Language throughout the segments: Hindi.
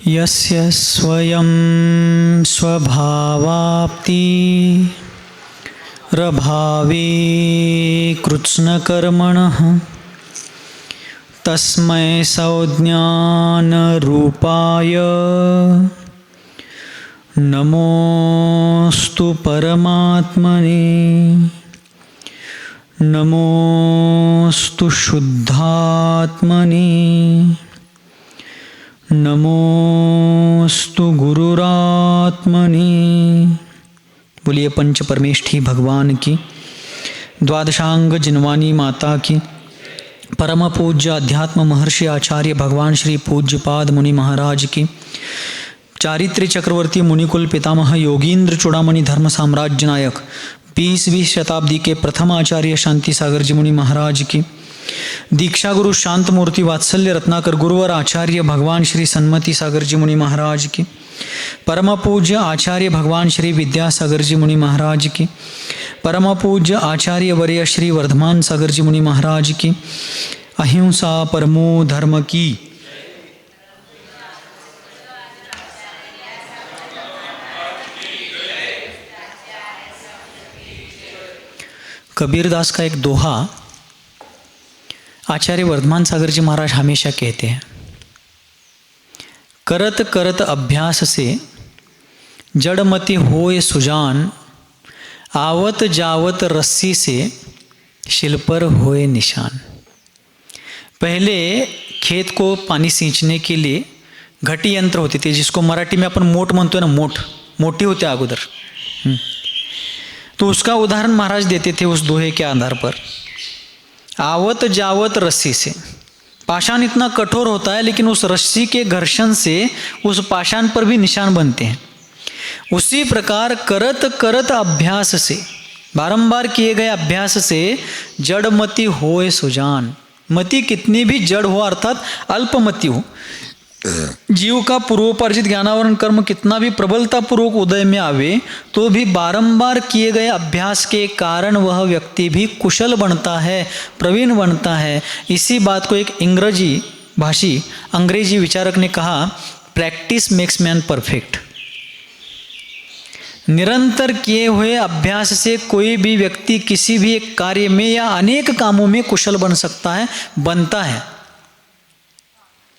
यस्य स्वयं स्वभावाप्ति रभावे कृत्स्नकर्मणः तस्मै सौज्ञानरूपाय नमोस्तु परमात्मने। नमोस्तु शुद्धात्मने। नमोस्तु गुरुरात्मने। बोलिए पंच परमेष्ठी भगवान की, द्वादशांग जिनवानी माता की, परम पूज्य अध्यात्म महर्षि आचार्य भगवान श्री पूज्यपाद मुनि महाराज की, चारित्र्य चक्रवर्ती मुनिकुल पितामह योगींद्र चूड़ामणि धर्म साम्राज्य नायक 20वीं शताब्दी के प्रथम आचार्य शांति सागर जी मुनि महाराज की, दीक्षा गुरु शांत मूर्ति वात्सल्य रत्नाकर गुरुवर आचार्य भगवान श्री सन्मति सागर जी मुनि महाराज की, परम पूज्य आचार्य भगवान श्री विद्यासागर जी मुनि महाराज की, परम पूज्य आचार्य वर्य श्री वर्धमान सागर जी मुनि महाराज की, अहिंसा परमो धर्म की। कबीरदास का एक दोहा आचार्य वर्धमान सागर जी महाराज हमेशा कहते हैं, करत करत अभ्यास से जड़मति होए सुजान, आवत जावत रस्सी से शिल पर होए निशान। पहले खेत को पानी सींचने के लिए घटी यंत्र होते थे, जिसको मराठी में अपन मोट म्हणतो ना, मोटी होते अगोदर। तो उसका उदाहरण महाराज देते थे उस दोहे के आधार पर। आवत जावत रस्सी से, पाषाण इतना कठोर होता है लेकिन उस रस्सी के घर्षण से उस पाषाण पर भी निशान बनते हैं। उसी प्रकार करत करत अभ्यास से, बारंबार किए गए अभ्यास से जड़मति होए सुजान। मति कितनी भी जड़ हो, अर्थात अल्पमति हो, जीव का पूर्वोपार्जित ज्ञानावरण कर्म कितना भी प्रबलतापूर्वक उदय में आवे, तो भी बारंबार किए गए अभ्यास के कारण वह व्यक्ति भी कुशल बनता है, प्रवीण बनता है। इसी बात को एक अंग्रेजी विचारक ने कहा, प्रैक्टिस मेक्स मैन परफेक्ट। निरंतर किए हुए अभ्यास से कोई भी व्यक्ति किसी भी एक कार्य में या अनेक कामों में कुशल बन सकता है, बनता है।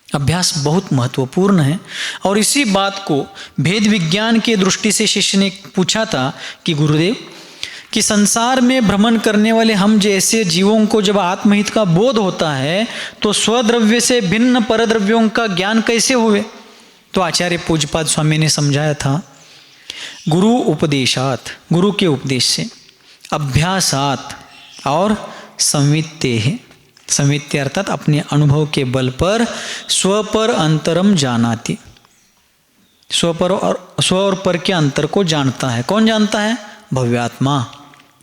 अभ्यास बहुत महत्वपूर्ण है। और इसी बात को भेद विज्ञान के दृष्टि से शिष्य ने पूछा था कि गुरुदेव, कि संसार में भ्रमण करने वाले हम जैसे जीवों को जब आत्महित का बोध होता है तो स्वद्रव्य से भिन्न परद्रव्यों का ज्ञान कैसे हुए? तो आचार्य पूज्यपाद स्वामी ने समझाया था, गुरु उपदेशात, गुरु के उपदेश से, अभ्यासात और संवित्ते, संवित्ते अर्थात अपने अनुभव के बल पर स्व पर अंतरम जानाति, स्व और पर के अंतर को जानता है। कौन जानता है? भव्यात्मा।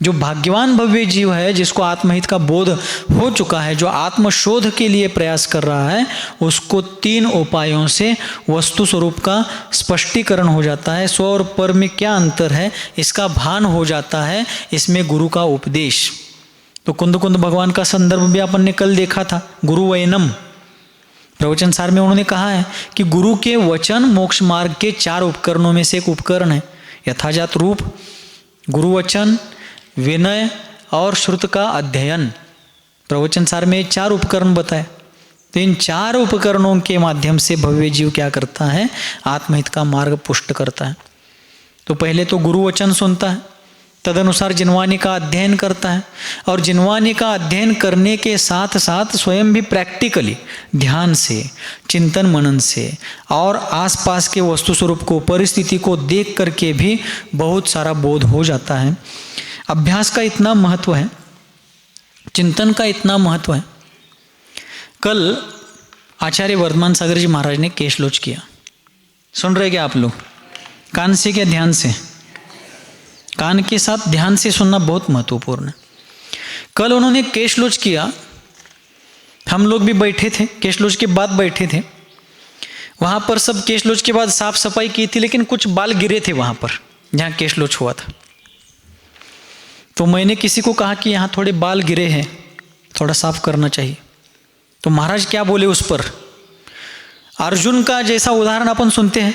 जो भाग्यवान भव्य जीव है, जिसको आत्महित का बोध हो चुका है, जो आत्मशोध के लिए प्रयास कर रहा है, उसको 3 उपायों से वस्तु स्वरूप का स्पष्टीकरण हो जाता है। स्व और पर में क्या अंतर है इसका भान हो जाता है। इसमें गुरु का उपदेश, तो कुंद भगवान का संदर्भ भी अपन ने कल देखा था। गुरु वैनम प्रवचन सार में उन्होंने कहा है कि गुरु के वचन मोक्ष मार्ग के 4 उपकरणों में से एक उपकरण है। यथाजात रूप, गुरु वचन, विनय और श्रुत का अध्ययन। प्रवचन सार में 4 उपकरण बताए। तो इन 4 उपकरणों के माध्यम से भव्य जीव क्या करता है? आत्महित का मार्ग पुष्ट करता है। तो पहले तो गुरु वचन सुनता है, तदनुसार जिनवानी का अध्ययन करता है, और जिनवानी का अध्ययन करने के साथ साथ स्वयं भी प्रैक्टिकली ध्यान से, चिंतन मनन से और आसपास के वस्तु स्वरूप को, परिस्थिति को देख करके भी बहुत सारा बोध हो जाता है। अभ्यास का इतना महत्व है, चिंतन का इतना महत्व है। कल आचार्य वर्धमान सागर जी महाराज ने केशलोच किया। सुन रहे क्या आप लोग? कान से क्या ध्यान से? कान के साथ ध्यान से सुनना बहुत महत्वपूर्ण है। कल उन्होंने केशलोच किया, हम लोग भी बैठे थे, केशलोच के बाद बैठे थे। वहाँ पर सब केशलोच के बाद साफ सफाई की थी, लेकिन कुछ बाल गिरे थे वहाँ पर जहाँ केशलोच हुआ था। तो मैंने किसी को कहा कि यहाँ थोड़े बाल गिरे हैं, थोड़ा साफ करना चाहिए। तो महाराज क्या बोले उस पर? अर्जुन का जैसा उदाहरण अपन सुनते हैं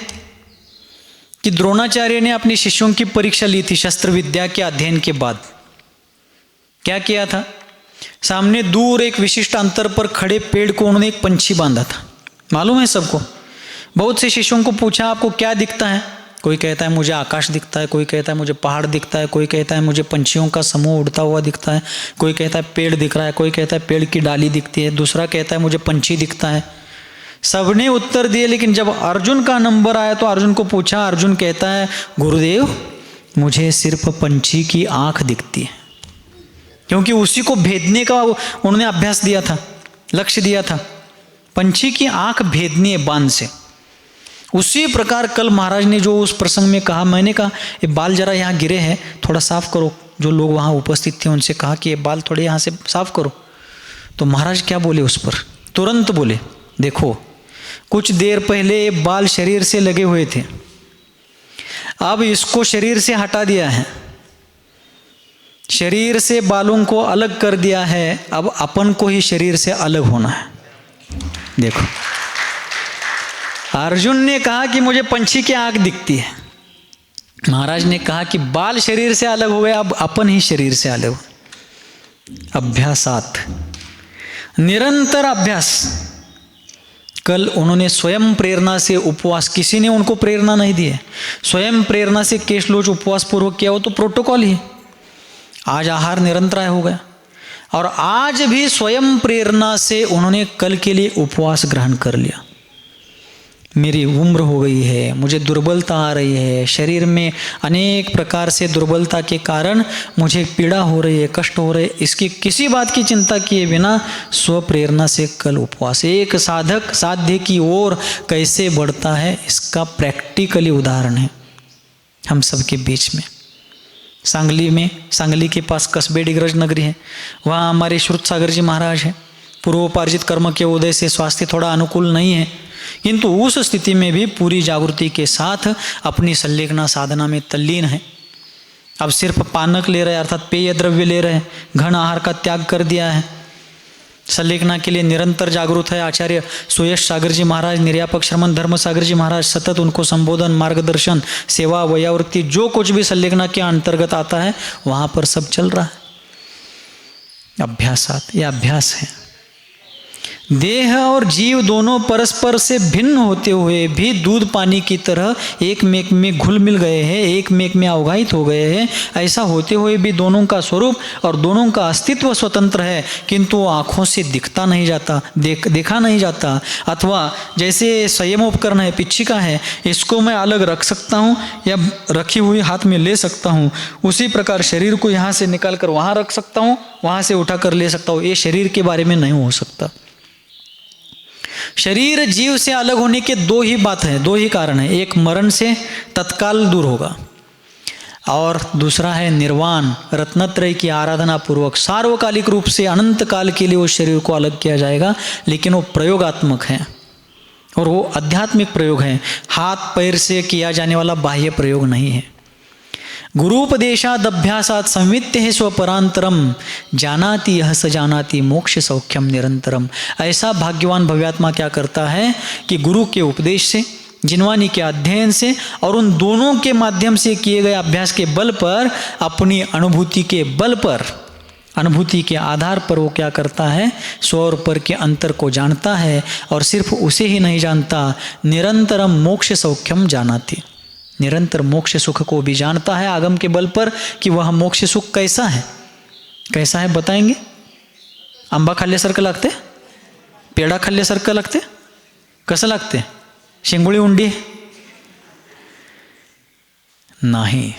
कि द्रोणाचार्य ने अपने शिष्यों की परीक्षा ली थी शस्त्र विद्या के अध्ययन के बाद। क्या किया था? सामने दूर एक विशिष्ट अंतर पर खड़े पेड़ को उन्होंने एक पंछी बांधा था, मालूम है सबको। बहुत से शिष्यों को पूछा आपको क्या दिखता है? कोई कहता है मुझे आकाश दिखता है, कोई कहता है मुझे पहाड़ दिखता है, कोई कहता है मुझे पंछियों का समूह उड़ता हुआ दिखता है, कोई कहता है पेड़ दिख रहा है, कोई कहता है पेड़ की डाली दिखती है, दूसरा कहता है मुझे पंछी दिखता है। सबने उत्तर दिए, लेकिन जब अर्जुन का नंबर आया तो अर्जुन को पूछा, अर्जुन कहता है गुरुदेव मुझे सिर्फ पंछी की आंख दिखती है, क्योंकि उसी को भेदने का उन्होंने अभ्यास दिया था, लक्ष्य दिया था, पंछी की आंख भेदनी है बाण से। उसी प्रकार कल महाराज ने जो उस प्रसंग में कहा, मैंने कहा ये बाल जरा यहाँ गिरे हैं थोड़ा साफ करो, जो लोग वहाँ उपस्थित थे उनसे कहा कि ये बाल थोड़े यहाँ से साफ करो। तो महाराज क्या बोले उस पर? तुरंत बोले देखो कुछ देर पहले ये बाल शरीर से लगे हुए थे, अब इसको शरीर से हटा दिया है, शरीर से बालों को अलग कर दिया है, अब अपन को ही शरीर से अलग होना है। देखो अर्जुन ने कहा कि मुझे पंछी की आंख दिखती है, महाराज ने कहा कि बाल शरीर से अलग हो गए, अब अपन ही शरीर से अलग हो। अभ्यासात, निरंतर अभ्यास। कल उन्होंने स्वयं प्रेरणा से उपवास, किसी ने उनको प्रेरणा नहीं दी है, स्वयं प्रेरणा से केशलोच उपवास पूर्वक किया हो तो प्रोटोकॉल ही। आज आहार निरंतर हो गया और आज भी स्वयं प्रेरणा से उन्होंने कल के लिए उपवास ग्रहण कर लिया। मेरी उम्र हो गई है, मुझे दुर्बलता आ रही है, शरीर में अनेक प्रकार से दुर्बलता के कारण मुझे पीड़ा हो रही है, कष्ट हो रहे, इसकी किसी बात की चिंता किए बिना स्वप्रेरणा से कल उपवास। एक साधक साध्य की ओर कैसे बढ़ता है इसका प्रैक्टिकली उदाहरण है हम सबके बीच में। सांगली के पास कस्बे डिग्रज नगरी है, वहाँ हमारे श्रुत सागर जी महाराज हैं। पूर्वोपार्जित कर्म के उदय से स्वास्थ्य थोड़ा अनुकूल नहीं है, किंतु उस स्थिति में भी पूरी जागृति के साथ अपनी संलेखना साधना में तल्लीन है। अब सिर्फ पानक ले रहे हैं, अर्थात पेय द्रव्य ले रहे हैं, घन आहार का त्याग कर दिया है, संलेखना के लिए निरंतर जागरूक है। आचार्य सुयश सागर जी महाराज, निर्यापक श्रमण धर्म सागर जी महाराज सतत उनको संबोधन, मार्गदर्शन, सेवा, वयावृत्ति जो कुछ भी संलेखना के अंतर्गत आता है वहाँ पर सब चल रहा है। अभ्यासात, यह अभ्यास है। देह और जीव दोनों परस्पर से भिन्न होते हुए भी दूध पानी की तरह एक में एक में घुल मिल गए हैं, एक में एक में अवगाहित हो गए हैं। ऐसा होते हुए भी दोनों का स्वरूप और दोनों का अस्तित्व स्वतंत्र है, किंतु आँखों से दिखता नहीं जाता, देखा नहीं जाता। अथवा जैसे संयम उपकरण है, पिच्छिका है, इसको मैं अलग रख सकता हूँ या रखी हुई हाथ में ले सकता हूँ, उसी प्रकार शरीर को यहाँ से निकाल कर वहाँ रख सकता हूँ, वहाँ से उठा कर ले सकता हूँ। ये शरीर के बारे में नहीं हो सकता। शरीर जीव से अलग होने के दो ही बात है, दो ही कारण है। एक मरण से तत्काल दूर होगा और दूसरा है निर्वाण, रत्नत्रय की आराधना पूर्वक सार्वकालिक रूप से अनंत काल के लिए उस शरीर को अलग किया जाएगा। लेकिन वो प्रयोगात्मक है और वो आध्यात्मिक प्रयोग है, हाथ पैर से किया जाने वाला बाह्य प्रयोग नहीं है। गुरूपदेशादभ्यासात संवित्य है स्वपरांतरम, जानाति यह स जानाति मोक्ष सौख्यम निरंतरम। ऐसा भाग्यवान भव्यात्मा क्या करता है कि गुरु के उपदेश से, जिनवानी के अध्ययन से और उन दोनों के माध्यम से किए गए अभ्यास के बल पर, अपनी अनुभूति के बल पर, अनुभूति के आधार पर वो क्या करता है, स्व और पर के अंतर को जानता है। और सिर्फ उसे ही नहीं जानता, निरंतरम मोक्ष सौख्यम जानाति, निरंतर मोक्ष सुख को भी जानता है आगम के बल पर कि वह मोक्ष सुख कैसा है। कैसा है बताएंगे? आंबा खाल्ल्यासारखं लागते, पेढा खाल्ल्यासारखं लागते, कसं लागते? शेंगुळी उंडी नहीं,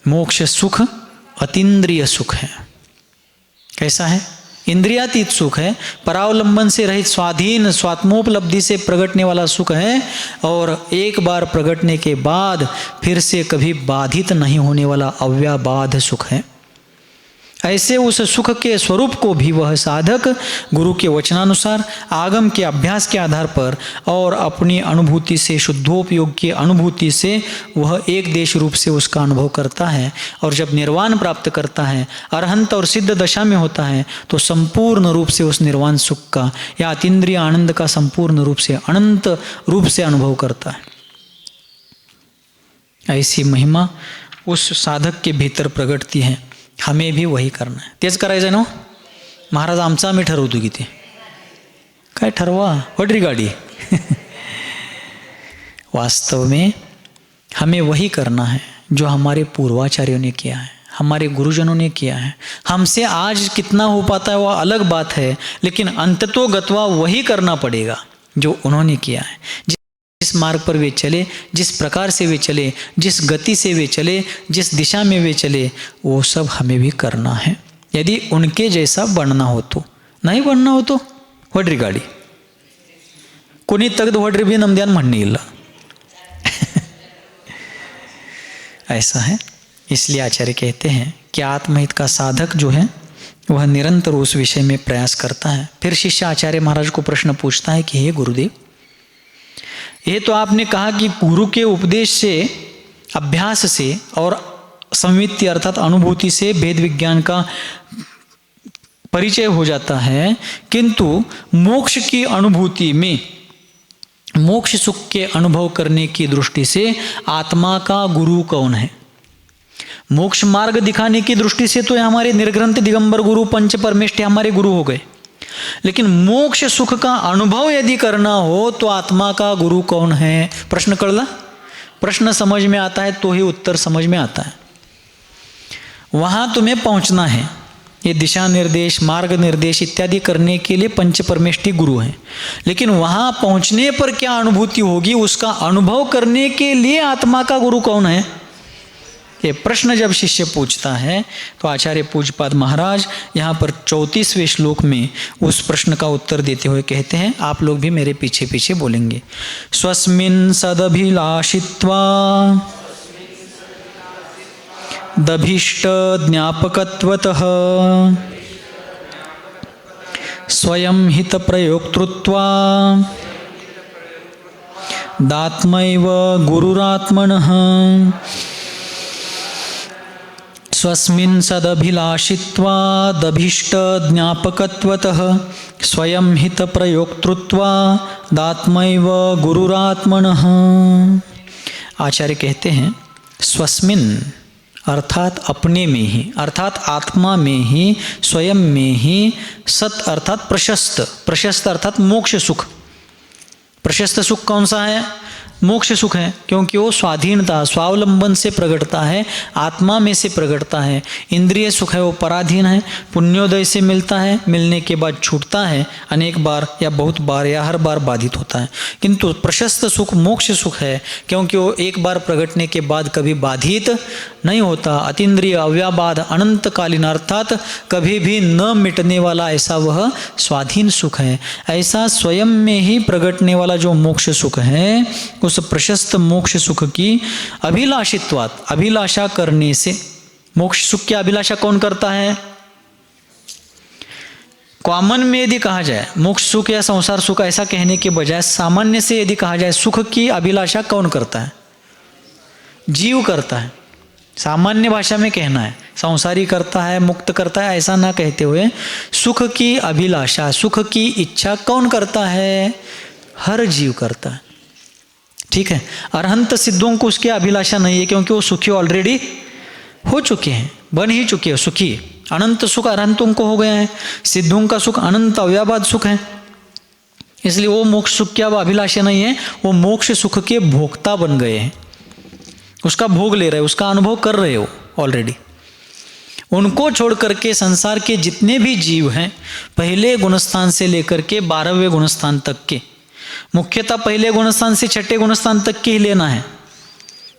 मोक्ष सुख अतीन्द्रिय सुख है। कैसा है? इंद्रियातीत सुख है, परावलंबन से रहित स्वाधीन स्वात्मोपलब्धि से प्रगटने वाला सुख है और एक बार प्रगटने के बाद फिर से कभी बाधित नहीं होने वाला अव्याबाध सुख है। ऐसे उस सुख के स्वरूप को भी वह साधक गुरु के वचनानुसार, आगम के अभ्यास के आधार पर और अपनी अनुभूति से, शुद्धोपयोग की अनुभूति से वह एक देश रूप से उसका अनुभव करता है। और जब निर्वाण प्राप्त करता है, अरहंत और सिद्ध दशा में होता है, तो संपूर्ण रूप से उस निर्वाण सुख का या अतीन्द्रिय आनंद का संपूर्ण रूप से, अनंत रूप से अनुभव करता है। ऐसी महिमा उस साधक के भीतर प्रगटती है। हमें भी वही करना है। तेच करायचं ना महाराज, आमचं आम्ही ठरवतो की ते काय ठरवा वडरी गाडी वास्तव में हमें वही करना है जो हमारे पूर्वाचार्यों ने किया है, हमारे गुरुजनों ने किया है। हमसे आज कितना हो पाता है वह अलग बात है, लेकिन अंततोगत्वा वही करना पड़ेगा जो उन्होंने किया है। जिस मार्ग पर वे चले, जिस प्रकार से वे चले, जिस गति से वे चले, जिस दिशा में वे चले, वो सब हमें भी करना है। यदि उनके जैसा बनना हो तो, नहीं बनना हो तो वड्री गाडी कोणी तगद वड्री भी नमद्यान म्हणणे इल्ला ऐसा है। इसलिए आचार्य कहते हैं कि आत्महित का साधक जो है वह निरंतर उस विषय में प्रयास करता है। फिर शिष्य आचार्य महाराज को प्रश्न पूछता है कि हे गुरुदेव, ये तो आपने कहा कि गुरु के उपदेश से, अभ्यास से और संवित्ति अर्थात अनुभूति से भेद विज्ञान का परिचय हो जाता है, किंतु मोक्ष की अनुभूति में, मोक्ष सुख के अनुभव करने की दृष्टि से आत्मा का गुरु कौन है? मोक्ष मार्ग दिखाने की दृष्टि से तो हमारे निर्ग्रंथ दिगंबर गुरु पंच परमेष्ठी हमारे गुरु हो गए, लेकिन मोक्ष सुख का अनुभव यदि करना हो तो आत्मा का गुरु कौन है? प्रश्न कळला? प्रश्न समझ में आता है तो ही उत्तर समझ में आता है। वहां तुम्हें पहुंचना है। ये दिशा निर्देश, मार्ग निर्देश इत्यादि करने के लिए पंच परमेष्ठी गुरु हैं, लेकिन वहां पहुंचने पर क्या अनुभूति होगी, उसका अनुभव करने के लिए आत्मा का गुरु कौन है? ये प्रश्न जब शिष्य पूछता है तो आचार्य पूज्यपाद महाराज यहाँ पर 34वें श्लोक में उस प्रश्न का उत्तर देते हुए कहते हैं, आप लोग भी मेरे पीछे पीछे बोलेंगे। स्वस्मिन् सदभिलाषित्वा दभिष्ट ज्ञापकत्वतः स्वयं हित प्रयोक्तृत्वा दात्मैव गुरुरात्मनः स्वस्मिन् सदभिलाषित्वा दभिष्ट ज्ञापकत्वतः स्वयं हित प्रयोक्तृत्वा दात्मैव गुरुरात्मनः। आचार्य कहते हैं स्वस्मिन् अर्थात अपने में ही, अर्थात आत्मा में ही, स्वयं में ही, सत अर्थात प्रशस्त, प्रशस्त अर्थात मोक्ष सुख। प्रशस्त सुख कौन सा है? मोक्ष सुख है, क्योंकि वो स्वाधीनता, स्वावलंबन से प्रगटता है, आत्मा में से प्रगटता है। इंद्रिय सुख है वो पराधीन है, पुण्योदय से मिलता है, मिलने के बाद छूटता है, अनेक बार या बहुत बार या हर बार बाधित होता है। किंतु प्रशस्त सुख मोक्ष सुख है, क्योंकि वो एक बार प्रगटने के बाद कभी बाधित नहीं होता। अतीन्द्रिय, अव्याबाध, अनंतकालीन अर्थात कभी भी न मिटने वाला ऐसा वह स्वाधीन सुख है। ऐसा स्वयं में ही प्रगटने वाला जो मोक्ष सुख है, उस प्रशस्त मोक्ष सुख की अभिलाषित्वात्, अभिलाषा करने से, मोक्ष सुख की अभिलाषा कौन करता है? कॉमन में यदि कहा जाए मोक्ष सुख या संसार सुख ऐसा कहने के बजाय सामान्य से यदि कहा जाए सुख की अभिलाषा कौन करता है? जीव करता है। सामान्य भाषा में कहना है संसारी करता है, मुक्त करता है, ऐसा ना कहते हुए सुख की अभिलाषा, सुख की इच्छा कौन करता है? हर जीव करता है। ठीक है। अरहंत सिद्धों को उसकी अभिलाषा नहीं है, क्योंकि वो सुखी ऑलरेडी हो चुके हैं, बन ही चुके हैं सुखी। अनंत सुख अरहंतों को हो गया है, सिद्धों का सुख अनंत अव्याबाद सुख है, इसलिए वो मोक्ष सुख की अब अभिलाषा नहीं है, वो मोक्ष सुख के भोक्ता बन गए हैं, उसका भोग ले रहे, उसका अनुभव कर रहे हो ऑलरेडी। उनको छोड़ करके संसार के जितने भी जीव हैं, पहले गुणस्थान से लेकर के 12वें गुणस्थान तक के, मुख्यतः पहले गुणस्थान से 6ठे गुणस्थान तक के ही लेना है,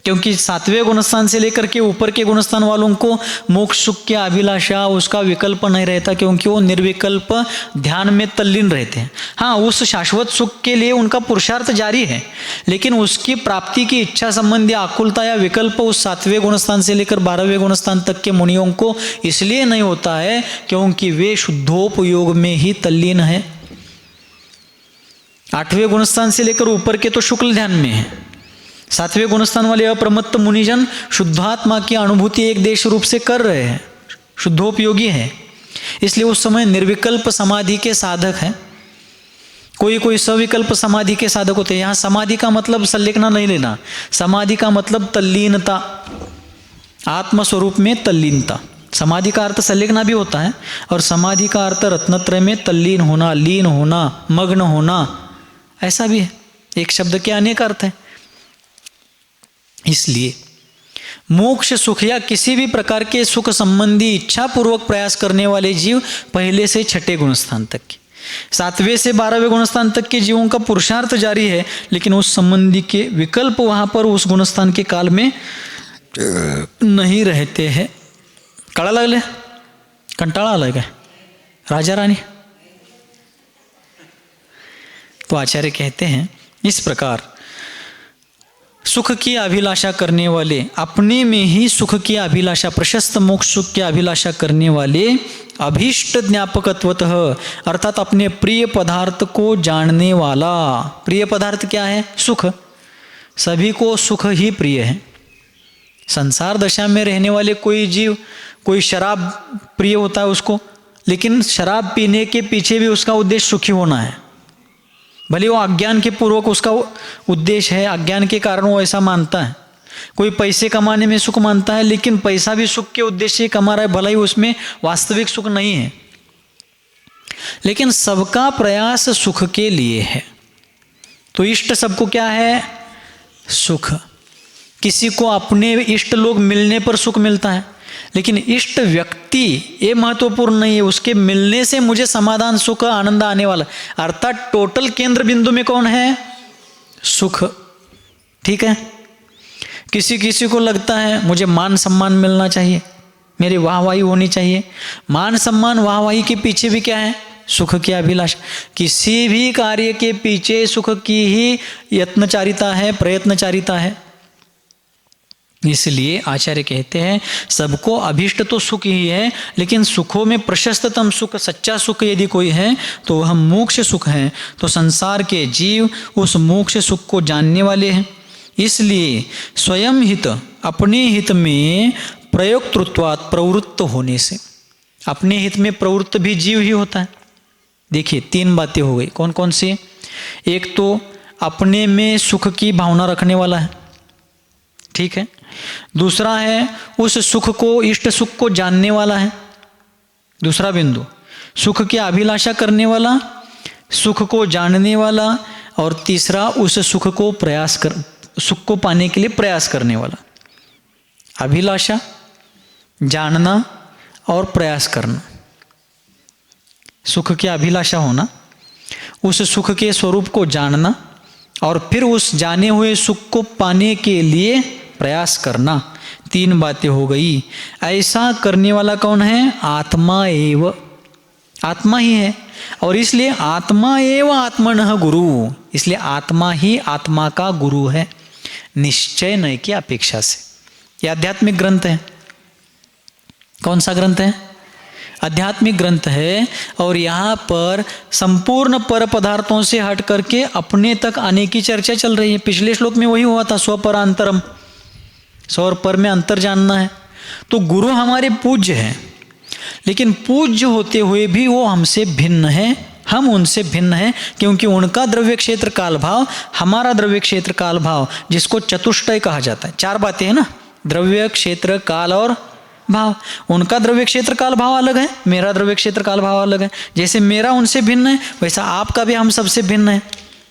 क्योंकि 7वें गुणस्थान से लेकर के ऊपर के गुणस्थान वालों को मोक्ष सुख की अभिलाषा उसका विकल्प नहीं रहता, क्योंकि वो निर्विकल्प ध्यान में तल्लीन रहते हैं। हाँ, उस शाश्वत सुख के लिए उनका पुरुषार्थ जारी है, लेकिन उसकी प्राप्ति की इच्छा संबंधी आकुलता या विकल्प उस 7वें गुणस्थान से लेकर 12वें गुणस्थान तक के मुनियों को इसलिए नहीं होता है क्योंकि वे शुद्धोपयोग में ही तल्लीन है। 8वें गुणस्थान से लेकर ऊपर के तो शुक्ल ध्यान में है, 7वें गुणस्थान वाले अप्रमत्त मुनिजन शुद्धात्मा की अनुभूति एक देश रूप से कर रहे हैं, शुद्धोपयोगी है, इसलिए उस समय निर्विकल्प समाधि के साधक हैं। कोई कोई सविकल्प समाधि के साधक होते हैं। यहाँ समाधि का मतलब संलिग्न नहीं लेना, समाधि का मतलब तल्लीनता, आत्मस्वरूप में तल्लीनता। समाधि का अर्थ संलिग्न भी होता है और समाधि का अर्थ रत्नत्रय में तल्लीन होना, लीन होना, मग्न होना, ऐसा भी है। एक शब्द के अनेक अर्थ हैं। इसलिए मोक्ष सुख या किसी भी प्रकार के सुख संबंधी इच्छा पूर्वक प्रयास करने वाले जीव पहले से 6ठे गुणस्थान तक के, 7वें से 12वें गुणस्थान तक के जीवों का पुरुषार्थ जारी है, लेकिन उस संबंधी के विकल्प वहां पर उस गुणस्थान के काल में नहीं रहते हैं। कड़ा लगले, कंटाळा आलाय काय राजा रानी? तो आचार्य कहते हैं इस प्रकार सुख की अभिलाषा करने वाले, अपने में ही सुख की अभिलाषा, प्रशस्त मोक्ष सुख की अभिलाषा करने वाले अभीष्ट ज्ञापकत्वतः अर्थात अपने प्रिय पदार्थ को जानने वाला। प्रिय पदार्थ क्या है? सुख। सभी को सुख ही प्रिय है। संसार दशा में रहने वाले कोई जीव, कोई शराब प्रिय होता है उसको, लेकिन शराब पीने के पीछे भी उसका उद्देश्य सुखी होना है। भले वो अज्ञान के पूर्वक उसका उद्देश्य है, अज्ञान के कारण वो ऐसा मानता है। कोई पैसे कमाने में सुख मानता है, लेकिन पैसा भी सुख के उद्देश्य से कमा रहा है, भला ही उसमें वास्तविक सुख नहीं है। लेकिन सबका प्रयास सुख के लिए है। तो इष्ट सबको क्या है? सुख। किसी को अपने इष्ट लोग मिलने पर सुख मिलता है, लेकिन इष्ट व्यक्ति ये महत्वपूर्ण नहीं है, उसके मिलने से मुझे समाधान, सुख, आनंद आने वाला। अर्थात टोटल केंद्र बिंदु में कौन है? सुख। ठीक है। किसी किसी को लगता है मुझे मान सम्मान मिलना चाहिए, मेरी वाहवाही होनी चाहिए। मान सम्मान वाहवाही के पीछे भी क्या है? सुख की अभिलाषा। किसी भी कार्य के पीछे सुख की ही यत्नचारिता है, प्रयत्नचारिता है। इसलिए आचार्य कहते हैं सबको अभीष्ट तो सुख ही है, लेकिन सुखों में प्रशस्ततम सुख, सच्चा सुख यदि कोई है तो वह मोक्ष सुख है। तो संसार के जीव उस मोक्ष सुख को जानने वाले हैं। इसलिए स्वयं हित, अपने हित में प्रयोक्तृत्वात्, प्रवृत्त होने से, अपने हित में प्रवृत्त भी जीव ही होता है। देखिए 3 बातें हो गई। कौन कौन सी? एक तो अपने में सुख की भावना रखने वाला है, ठीक है। दूसरा है उस सुख को, इष्ट सुख को जानने वाला है, दूसरा बिंदु। सुख की अभिलाषा करने वाला, सुख को जानने वाला, और तीसरा उस सुख को सुख को पाने के लिए प्रयास करने वाला। अभिलाषा, जानना और प्रयास करना। सुख की अभिलाषा होना, उस सुख के स्वरूप को जानना, और फिर उस जाने हुए सुख को पाने के लिए प्रयास करना। 3 बातें हो गई। ऐसा करने वाला कौन है? आत्मा एव, आत्मा ही है। और इसलिए आत्मा एव आत्मनः गुरु, इसलिए आत्मा ही आत्मा का गुरु है, निश्चय नय की अपेक्षा से। यह आध्यात्मिक ग्रंथ है। कौन सा ग्रंथ है? आध्यात्मिक ग्रंथ है। और यहाँ पर संपूर्ण पर पदार्थों से हट करके अपने तक आने की चर्चा चल रही है। पिछले श्लोक में वही हुआ था, स्वपरांतरम, स्व और पर में अंतर जानना है। तो गुरु हमारे पूज्य हैं, लेकिन पूज्य होते हुए भी वो हमसे भिन्न है, हम उनसे भिन्न हैं, क्योंकि उनका द्रव्य क्षेत्र काल भाव, हमारा द्रव्य क्षेत्र काल भाव, जिसको चतुष्टय कहा जाता है। 4 बातें हैं ना, द्रव्य, क्षेत्र, काल और भाव। उनका द्रव्य क्षेत्र काल भाव अलग है, मेरा द्रव्य क्षेत्र काल भाव अलग है। जैसे मेरा उनसे भिन्न है, वैसा आपका भी हम सबसे भिन्न है।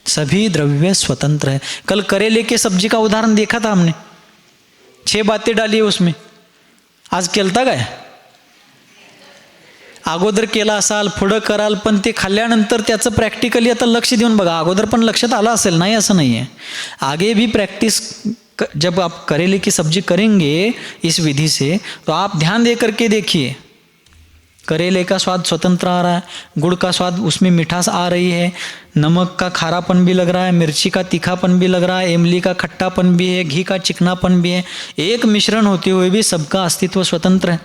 सभी द्रव्य स्वतंत्र है। कल करेले के सब्जी का उदाहरण देखा था हमने, 6 बातें डाली है उसमें। आज केलता काय? अगोदर केला असाल, पुढं कराल, पण ते खाल्ल्यानंतर त्याचं प्रॅक्टिकली आता लक्ष देऊन बघा। अगोदर पण लक्षात आलं असेल, नाही असं नाही आहे। आगे भी प्रॅक्टिस जब आप करेले की सब्जी करेंगे इस विधि से, तो आप ध्यान दे करके देखिए, करेले का स्वाद स्वतंत्र आ रहा है, गुड़ का स्वाद उसमें मिठास आ रही है, नमक का खारापन भी लग रहा है, मिर्ची का तीखापन भी लग रहा है, इमली का खट्टापन भी है, घी का चिकनापन भी है। एक मिश्रण होते हुए भी सबका अस्तित्व स्वतंत्र है।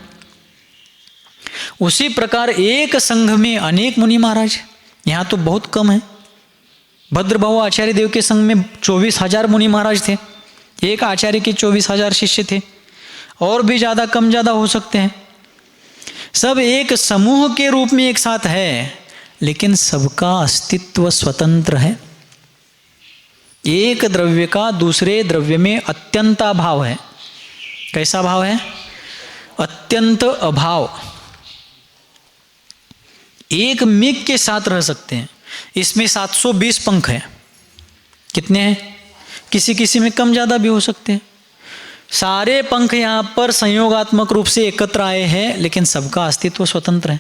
उसी प्रकार एक संघ में अनेक मुनि महाराज, यहाँ तो बहुत कम है। भद्रभाव आचार्य देव के संघ में 24,000 मुनि महाराज थे, एक आचार्य के 24,000 शिष्य थे, और भी ज़्यादा कम ज़्यादा हो सकते हैं। सब एक समूह के रूप में एक साथ है, लेकिन सबका अस्तित्व स्वतंत्र है। एक द्रव्य का दूसरे द्रव्य में अत्यंत अभाव है। कैसा भाव है? अत्यंत अभाव। एक मेघ के साथ रह सकते हैं। इसमें 720 पंख हैं। कितने हैं? किसी किसी में कम ज़्यादा भी हो सकते हैं। सारे पंख यहाँ पर संयोगात्मक रूप से एकत्र आए हैं, लेकिन सबका अस्तित्व स्वतंत्र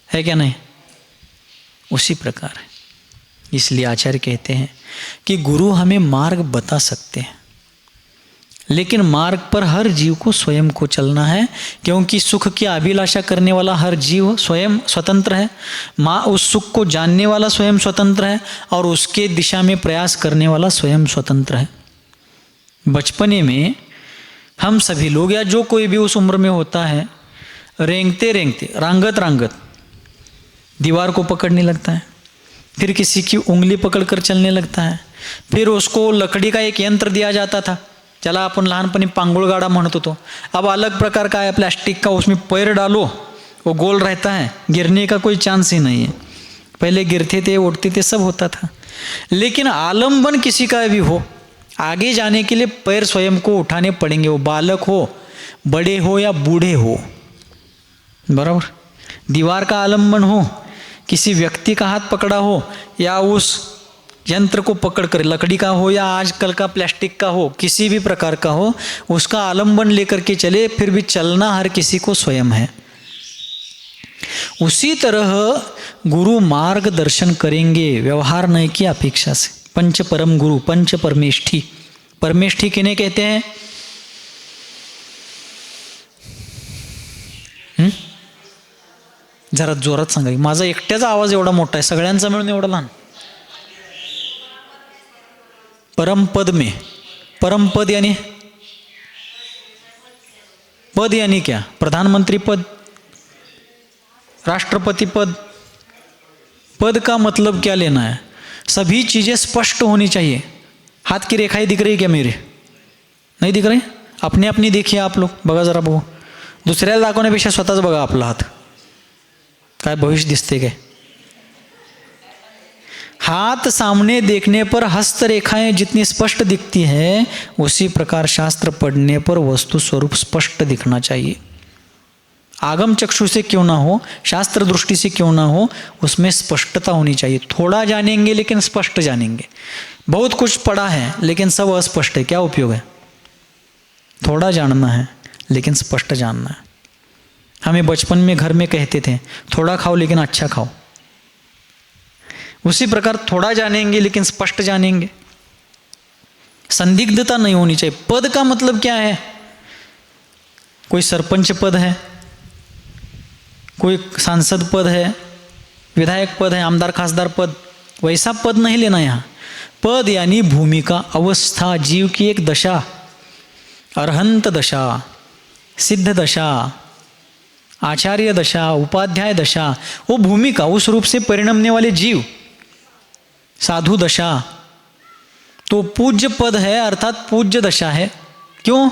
है क्या नहीं? उसी प्रकार है। इसलिए आचार्य कहते हैं कि गुरु हमें मार्ग बता सकते हैं, लेकिन मार्ग पर हर जीव को स्वयं को चलना है, क्योंकि सुख की अभिलाषा करने वाला हर जीव स्वयं स्वतंत्र है। उस सुख को जानने वाला स्वयं स्वतंत्र है, और उसके दिशा में प्रयास करने वाला स्वयं स्वतंत्र है। बचपने में हम सभी लोग, या जो कोई भी उस उम्र में होता है, रेंगते रेंगते रांगत रांगत दीवार को पकड़ने लगता है, फिर किसी की उंगली पकड़कर चलने लगता है, फिर उसको लकड़ी का एक यंत्र दिया जाता था, चला अपन लहानपणी पांगुळगाडा म्हणत होतो। अब अलग प्रकार का है, प्लास्टिक का, उसमें पैर डालो वो गोल रहता है, गिरने का कोई चांस ही नहीं है। पहले गिरते थे, उठते थे, सब होता था, लेकिन आलम्बन किसी का भी हो, आगे जाने के लिए पैर स्वयं को उठाने पड़ेंगे, वो बालक हो, बड़े हो या बूढ़े हो। बराबर? दीवार का आलम्बन हो, किसी व्यक्ति का हाथ पकड़ा हो, या उस यंत्र को पकड़ कर, लकड़ी का हो या आजकल का प्लास्टिक का हो, किसी भी प्रकार का हो, उसका आलम्बन लेकर के चले, फिर भी चलना हर किसी को स्वयं है। उसी तरह गुरु मार्गदर्शन करेंगे, व्यवहार नहीं की अपेक्षा से। पंच परम गुरु, पंच परमेष्ठी। परमेष्ठी किन्हें कहते हैं? जरा जोरात सांगा, माझा एकट्याचा आवाज एवढा मोठा आहे, सगळ्यांचा मिळून एवढा लहान। परम पद में, परम पद यानी पद यानी क्या? प्रधानमंत्री पद, राष्ट्रपति पद। पद का मतलब क्या लेना है? सभी चीज़ें स्पष्ट होनी चाहिए। हाथ की रेखाएं दिख रही क्या मेरे? नहीं दिख रही? अपने अपनी देखिए आप लोग, बघा जरा बघू, दुसऱ्याला दाखवण्यापेक्षा स्वतःच बघा आपला हात, काय भविष्य दिसते काय? हाथ सामने देखने पर हस्तरेखाएं जितनी स्पष्ट दिखती हैं, उसी प्रकार शास्त्र पढ़ने पर वस्तु स्वरूप स्पष्ट दिखना चाहिए। आगम चक्षु से क्यों ना हो, शास्त्र दृष्टि से क्यों ना हो, उसमें स्पष्टता होनी चाहिए। थोड़ा जानेंगे लेकिन स्पष्ट जानेंगे। बहुत कुछ पढ़ा है लेकिन सब अस्पष्ट है, क्या उपयोग है? थोड़ा जानना है लेकिन स्पष्ट जानना है। हमें बचपन में घर में कहते थे, थोड़ा खाओ लेकिन अच्छा खाओ। उसी प्रकार थोड़ा जानेंगे लेकिन स्पष्ट जानेंगे। संदिग्धता नहीं होनी चाहिए। पद का मतलब क्या है? कोई सरपंच पद है, कोई सांसद पद है, विधायक पद है, आमदार खासदार पद, वैसा पद नहीं लेना यहाँ। पद यानी भूमिका, अवस्था, जीव की एक दशा, अरहंत दशा, सिद्ध दशा, आचार्य दशा, उपाध्याय दशा, वो भूमिका, उस रूप से परिणमने वाले जीव, साधु दशा, तो पूज्य पद है, अर्थात पूज्य दशा है। क्यों?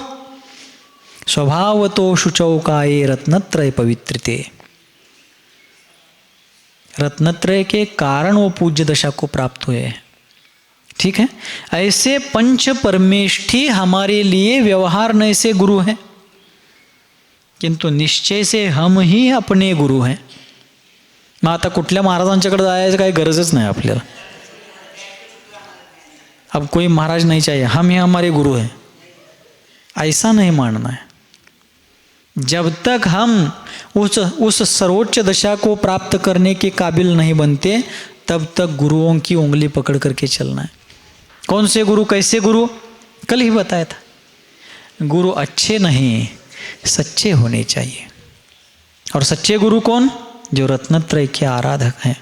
स्वभाव तो शुचौकाये रत्नत्रय पवित्रते। रत्नत्रय के कारण वो पूज्य दशा को प्राप्त हुए हैं। ठीक है? ऐसे पंच परमेष्ठी हमारे लिए व्यवहार से गुरु हैं, किंतु निश्चय से हम ही अपने गुरु हैं। मग आता कुठल्या महाराजांच्याकडे जायचं काही गरजच नाही आपल्याला। अब कोई महाराज नहीं चाहिए, हम ही हमारे गुरु हैं, ऐसा नहीं मानना है। जब तक हम उस सर्वोच्च दशा को प्राप्त करने के काबिल नहीं बनते, तब तक गुरुओं की उंगली पकड़ करके चलना है। कौन से गुरु, कैसे गुरु, कल ही बताया था। गुरु अच्छे नहीं सच्चे होने चाहिए। और सच्चे गुरु कौन? जो रत्नत्रय के आराधक हैं।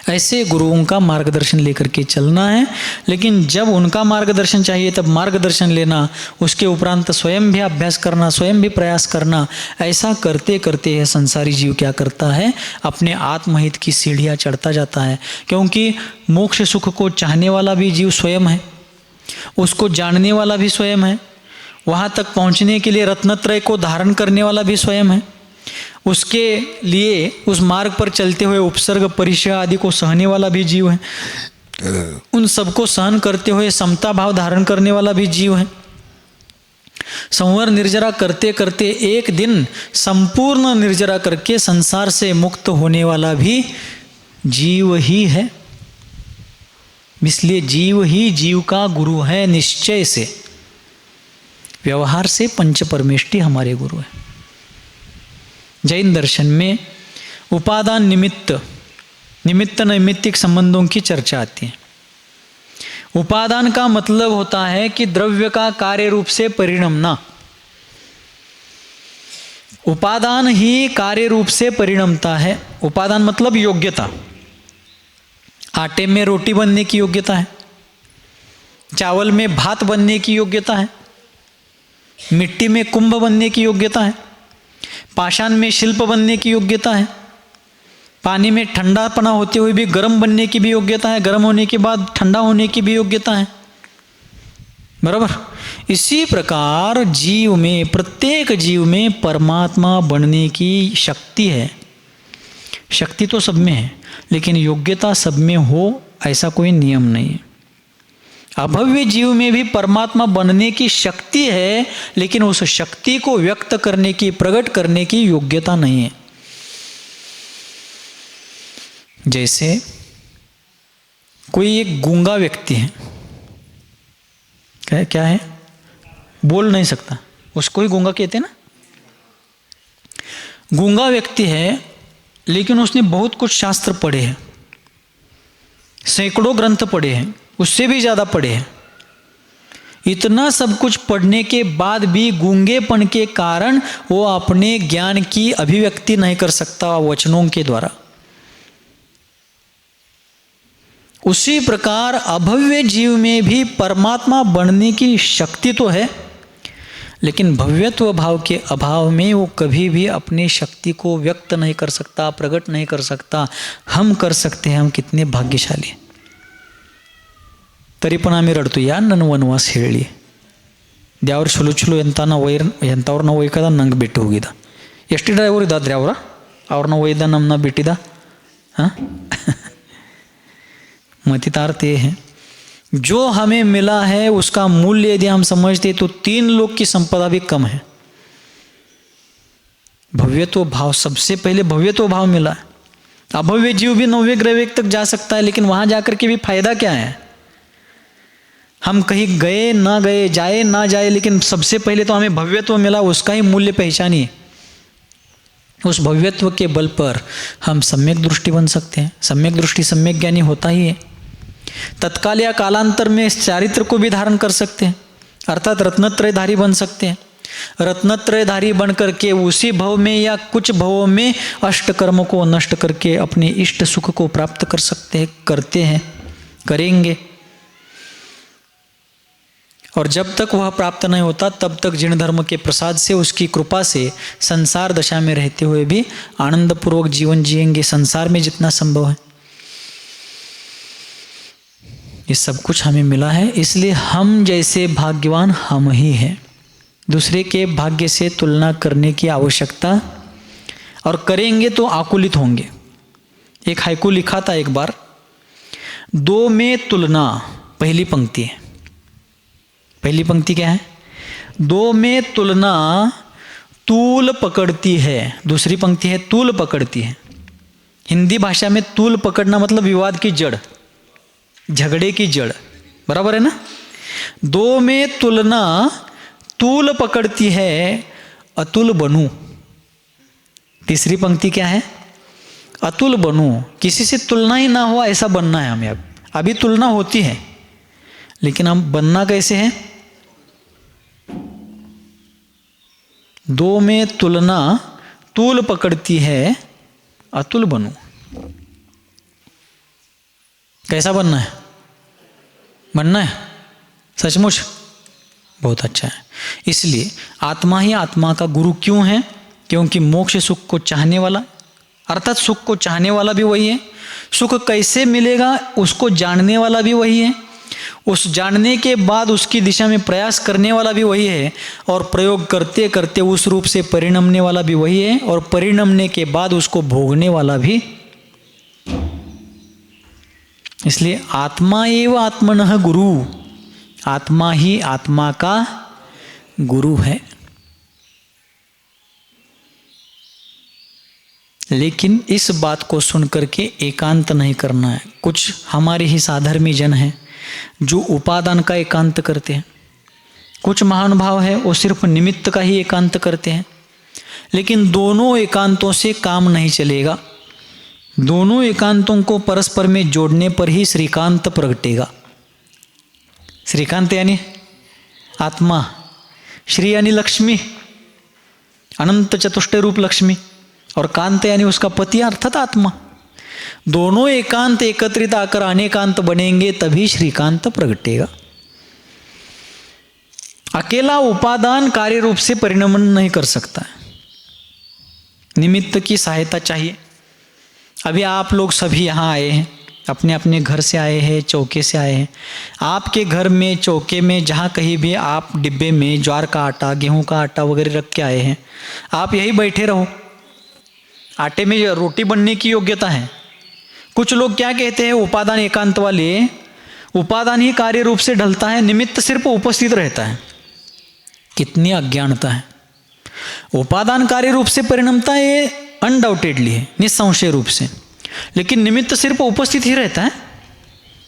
ऐसे गुरुओं का मार्गदर्शन लेकर के चलना है। लेकिन जब उनका मार्गदर्शन चाहिए तब मार्गदर्शन लेना, उसके उपरांत स्वयं भी अभ्यास करना, स्वयं भी प्रयास करना। ऐसा करते करते यह संसारी जीव क्या करता है? अपने आत्महित की सीढ़ियाँ चढ़ता जाता है। क्योंकि मोक्ष सुख को चाहने वाला भी जीव स्वयं है, उसको जानने वाला भी स्वयं है, वहाँ तक पहुँचने के लिए रत्नत्रय को धारण करने वाला भी स्वयं है, उसके लिए उस मार्ग पर चलते हुए उपसर्ग परिचय आदि को सहने वाला भी जीव है, उन सबको सहन करते हुए समता भाव धारण करने वाला भी जीव है। संवर निर्जरा करते करते एक दिन संपूर्ण निर्जरा करके संसार से मुक्त होने वाला भी जीव ही है। इसलिए जीव ही जीव का गुरु है निश्चय से। व्यवहार से पंच परमेष्टि हमारे गुरु है। जैन दर्शन में उपादान निमित्त नैमित्तिक संबंधों की चर्चा आती है। उपादान का मतलब होता है कि द्रव्य का कार्य रूप से परिणमना। उपादान ही कार्य रूप से परिणमता है। उपादान मतलब योग्यता। आटे में रोटी बनने की योग्यता है, चावल में भात बनने की योग्यता है, मिट्टी में कुंभ बनने की योग्यता है, पाषाण में शिल्प बनने की योग्यता है, पानी में ठंडापना होते हुए भी गर्म बनने की भी योग्यता है, गर्म होने के बाद ठंडा होने की भी योग्यता है। बराबर। इसी प्रकार जीव में, प्रत्येक जीव में परमात्मा बनने की शक्ति है। शक्ति तो सब में है, लेकिन योग्यता सब में हो ऐसा कोई नियम नहीं है। अभव्य जीव में भी परमात्मा बनने की शक्ति है, लेकिन उस शक्ति को व्यक्त करने की, प्रकट करने की योग्यता नहीं है। जैसे कोई एक गूंगा व्यक्ति है, क्या है? बोल नहीं सकता, उसको ही गूंगा कहते हैं ना। गूंगा व्यक्ति है, लेकिन उसने बहुत कुछ शास्त्र पढ़े हैं, सैकड़ों ग्रंथ पढ़े हैं, उससे भी ज़्यादा पढ़े हैं। इतना सब कुछ पढ़ने के बाद भी गूंगेपन के कारण वो अपने ज्ञान की अभिव्यक्ति नहीं कर सकता वचनों के द्वारा। उसी प्रकार अभव्य जीव में भी परमात्मा बनने की शक्ति तो है, लेकिन भव्यत्व भाव के अभाव में वो कभी भी अपनी शक्ति को व्यक्त नहीं कर सकता, प्रकट नहीं कर सकता। हम कर सकते हैं, हम कितने भाग्यशाली। तरी पण आम्ही रडतो, या नन वनवास ಹೇಳಿ ದ್ಯಾವ್ರ ಚಲೋ ಚಲೋ ಎಂಥವ್ರನ್ನ ಒಯ್ಕದ ನಂಗೆ ಬಿಟ್ಟು ಹೋಗಿದ. ಎಷ್ಟು ಡ್ರೈವರ್ ಇದ್ದಾದ್ರಿ ಅವ್ರನ್ನ ಒಯ್ದ ನಮ್ಮನ್ನ ಬಿಟ್ಟಿದ. हाँ मतितार्थ ये है, जो हमें मिला है उसका मूल्य यदि हम समझते तो 3 लोक की संपदा भी कम है। भव्यत्व भाव, सबसे पहले भव्यत्व भाव मिला है। अभव्य जीव भी 9वें ग्रह तक जा सकता है, लेकिन वहां जाकर के भी फायदा क्या है? हम कहीं गए ना गए, जाए ना जाए, लेकिन सबसे पहले तो हमें भव्यत्व मिला, उसका ही मूल्य पहचानिए। उस भव्यत्व के बल पर हम सम्यक दृष्टि बन सकते हैं। सम्यक दृष्टि सम्यक ज्ञानी होता ही है। तत्काल या कालांतर में इस चारित्र को भी धारण कर सकते हैं, अर्थात रत्नत्रयधारी बन सकते हैं। रत्नत्रयधारी बन करके उसी भव में या कुछ भवों में अष्ट कर्म को नष्ट करके अपने इष्ट सुख को प्राप्त कर सकते हैं, करते हैं, करेंगे। और जब तक वह प्राप्त नहीं होता तब तक जिन धर्म के प्रसाद से, उसकी कृपा से संसार दशा में रहते हुए भी आनंदपूर्वक जीवन जिएंगे, संसार में जितना संभव है। ये सब कुछ हमें मिला है, इसलिए हम जैसे भाग्यवान हम ही हैं। दूसरे के भाग्य से तुलना करने की आवश्यकता, और करेंगे तो आकुलित होंगे। एक हाइकू लिखा था एक बार, 2 में तुलना, पहली पंक्ति है। पहली पंक्ति क्या है? 2 में तुलना तूल पकड़ती है, दूसरी पंक्ति है तूल पकड़ती है। हिंदी भाषा में तूल पकड़ना मतलब विवाद की जड़, झगड़े की जड़, बराबर है ना। 2 में तुलना तूल पकड़ती है, अतुल बनूं। तीसरी पंक्ति क्या है? अतुल बनूं, किसी से तुलना ही ना हो ऐसा बनना है हमें। अभी तुलना होती है, लेकिन हम बनना कैसे है? दो में तुलना तूल पकड़ती है, अतुल बनूं। कैसा बनना है? बनना है सचमुच, बहुत अच्छा है। इसलिए आत्मा ही आत्मा का गुरु क्यों है? क्योंकि मोक्ष सुख को चाहने वाला, अर्थात सुख को चाहने वाला भी वही है, सुख कैसे मिलेगा उसको जानने वाला भी वही है, उस जानने के बाद उसकी दिशा में प्रयास करने वाला भी वही है, और प्रयोग करते करते उस रूप से परिणमने वाला भी वही है, और परिणमने के बाद उसको भोगने वाला भी। इसलिए आत्मा एव आत्मनः गुरु, आत्मा ही आत्मा का गुरु है। लेकिन इस बात को सुन करके एकांत नहीं करना है। कुछ हमारे ही साधर्मी जन हैं जो उपादान का एकांत करते हैं, कुछ महानुभाव है वो सिर्फ निमित्त का ही एकांत करते हैं। लेकिन दोनों एकांतों से काम नहीं चलेगा, दोनों एकांतों को परस्पर में जोड़ने पर ही श्रीकांत प्रगटेगा। श्रीकांत यानी आत्मा, श्री यानी लक्ष्मी, अनंत चतुष्टय रूप लक्ष्मी, और कांत यानी उसका पति अर्थात आत्मा। दोनों एकांत एकत्रित आकर अनेकांत बनेंगे तभी श्रीकांत प्रगटेगा। अकेला उपादान कार्य रूप से परिणमन नहीं कर सकता है, निमित्त की सहायता चाहिए। अभी आप लोग सभी यहाँ आए हैं, अपने अपने घर से आए हैं, चौके से आए हैं। आपके घर में चौके में जहाँ कहीं भी आप डिब्बे में ज्वार का आटा, गेहूं का आटा वगैरह रख के आए हैं, आप यही बैठे रहो। आटे में रोटी बनने की योग्यता है। कुछ लोग क्या कहते हैं, उपादान एकांत वाले, उपादान ही कार्य रूप से ढलता है, निमित्त सिर्फ उपस्थित रहता है। कितनी अज्ञानता है। उपादान कार्य रूप से परिणमता ये अनडाउटेडली है, निस्संशय रूप से, लेकिन निमित्त सिर्फ उपस्थित ही रहता है।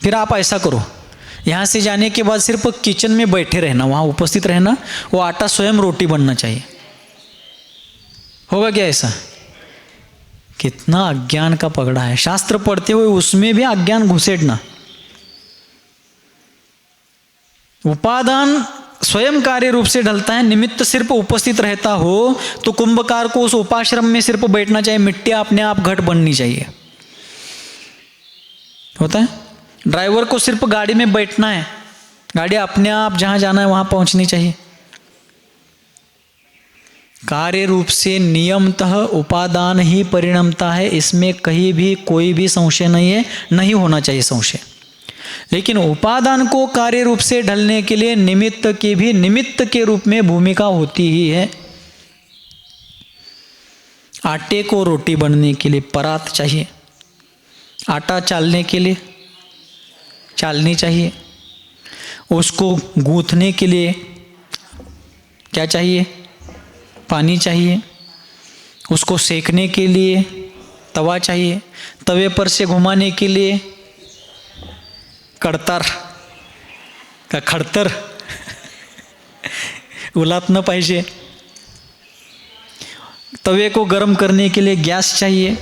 फिर आप ऐसा करो, यहाँ से जाने के बाद सिर्फ किचन में बैठे रहना, वहाँ उपस्थित रहना, वो आटा स्वयं रोटी बनना चाहिए। होगा क्या ऐसा? कितना अज्ञान का पगड़ा है। शास्त्र पढ़ते हुए उसमें भी अज्ञान घुसेड़ना। उपादान स्वयं कार्य रूप से ढलता है, निमित्त सिर्फ उपस्थित रहता हो, तो कुंभकार को उस उपाश्रम में सिर्फ बैठना चाहिए, मिट्टी अपने आप घट बननी चाहिए। होता है? ड्राइवर को सिर्फ गाड़ी में बैठना है, गाड़ी अपने आप जहां जाना है वहां पहुंचनी चाहिए। कार्य रूप से नियमतः उपादान ही परिणमता है, इसमें कहीं भी कोई भी संशय नहीं है, नहीं होना चाहिए संशय। लेकिन उपादान को कार्य रूप से ढलने के लिए निमित्त की भी निमित्त के रूप में भूमिका होती ही है। आटे को रोटी बनने के लिए परात चाहिए, आटा चालने के लिए चालनी चाहिए, उसको गूंथने के लिए क्या चाहिए? पानी चाहिए, उसको सेकने के लिए तवा चाहिए, तवे पर से घुमाने के लिए कड़तर का खड़तर उलाटना पाहिजे, तवे को गर्म करने के लिए गैस चाहिए,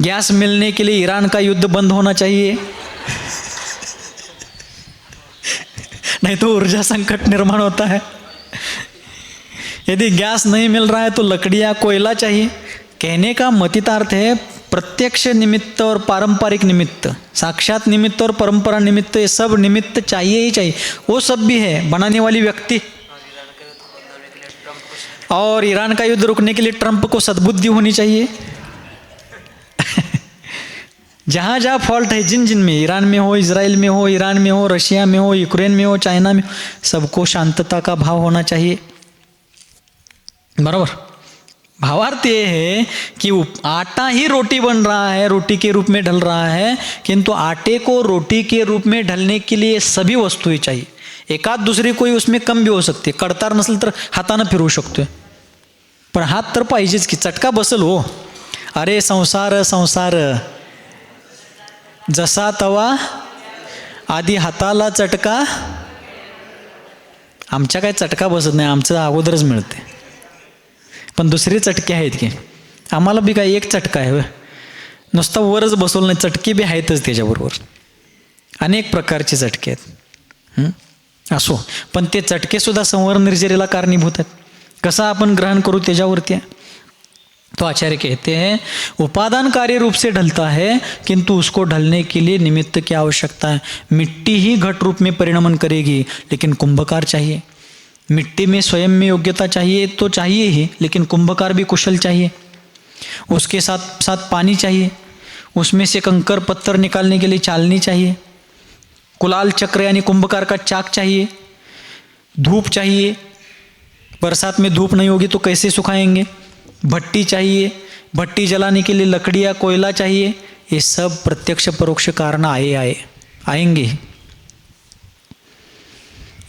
गैस मिलने के लिए ईरान का युद्ध बंद होना चाहिए, नहीं तो ऊर्जा संकट निर्माण होता है। यदि गैस नहीं मिल रहा है तो लकड़ियाँ, कोयला चाहिए। कहने का मतितार्थ है प्रत्यक्ष निमित्त और पारंपरिक निमित्त, साक्षात निमित्त और परंपरा निमित्त, ये सब निमित्त चाहिए ही चाहिए। वो सब भी है, बनाने वाली व्यक्ति, और ईरान का युद्ध रुकने के लिए ट्रंप को सद्बुद्धि होनी चाहिए। जहाँ जहाँ फॉल्ट है, जिन जिन में, ईरान में हो, इजराइल में हो, ईरान में हो, रशिया में हो, यूक्रेन में हो, चाइना में हो, सबको शांतता का भाव होना चाहिए। बराबर? भावार्थ ये है कि आटा ही रोटी बन रहा है, रोटी के रूप में ढल रहा है, किंतु आटे को रोटी के रूप में ढलने के लिए सभी वस्तुएं चाहिए। एकाद दूसरी कोई उसमें कम भी हो सकते, कडतार नसेल तर हातानं फिरवू शकतोय, पण हात तर पाहिजेच की, चटका बसल हो। अरे संसार संसार जसा तवा, आधी हाताला चटका। आमच्या काय चटका बसत नाही, आमचं अगोदरच मिळते, पण दुसरे चटके आहेत की, आम्हाला बी काय एक चटका आहे, नुसता वरच बसवलं नाही, चटके बी आहेतच त्याच्याबरोबर, अनेक प्रकारचे चटके आहेत। असो, पण ते चटकेसुद्धा संवर निर्जरेला कारणीभूत आहेत। कसा आपण ग्रहण करू त्याच्यावरती आहे. तो आचार्य कहते हैं उपादान कार्य रूप से ढलता है किंतु उसको ढलने के लिए निमित्त की आवश्यकता है. मिट्टी ही घट रूप में परिणमन करेगी लेकिन कुंभकार चाहिए. मिट्टी में स्वयं में योग्यता चाहिए तो चाहिए ही, लेकिन कुंभकार भी कुशल चाहिए. उसके साथ साथ पानी चाहिए, उसमें से कंकर पत्थर निकालने के लिए चालनी चाहिए, कुलाल चक्र यानी कुंभकार का चाक चाहिए, धूप चाहिए, बरसात में धूप नहीं होगी तो कैसे सुखाएंगे, भट्टी चाहिए, भट्टी जलाने के लिए लकड़ियाँ कोयला चाहिए. ये सब प्रत्यक्ष परोक्ष कारण आएंगे.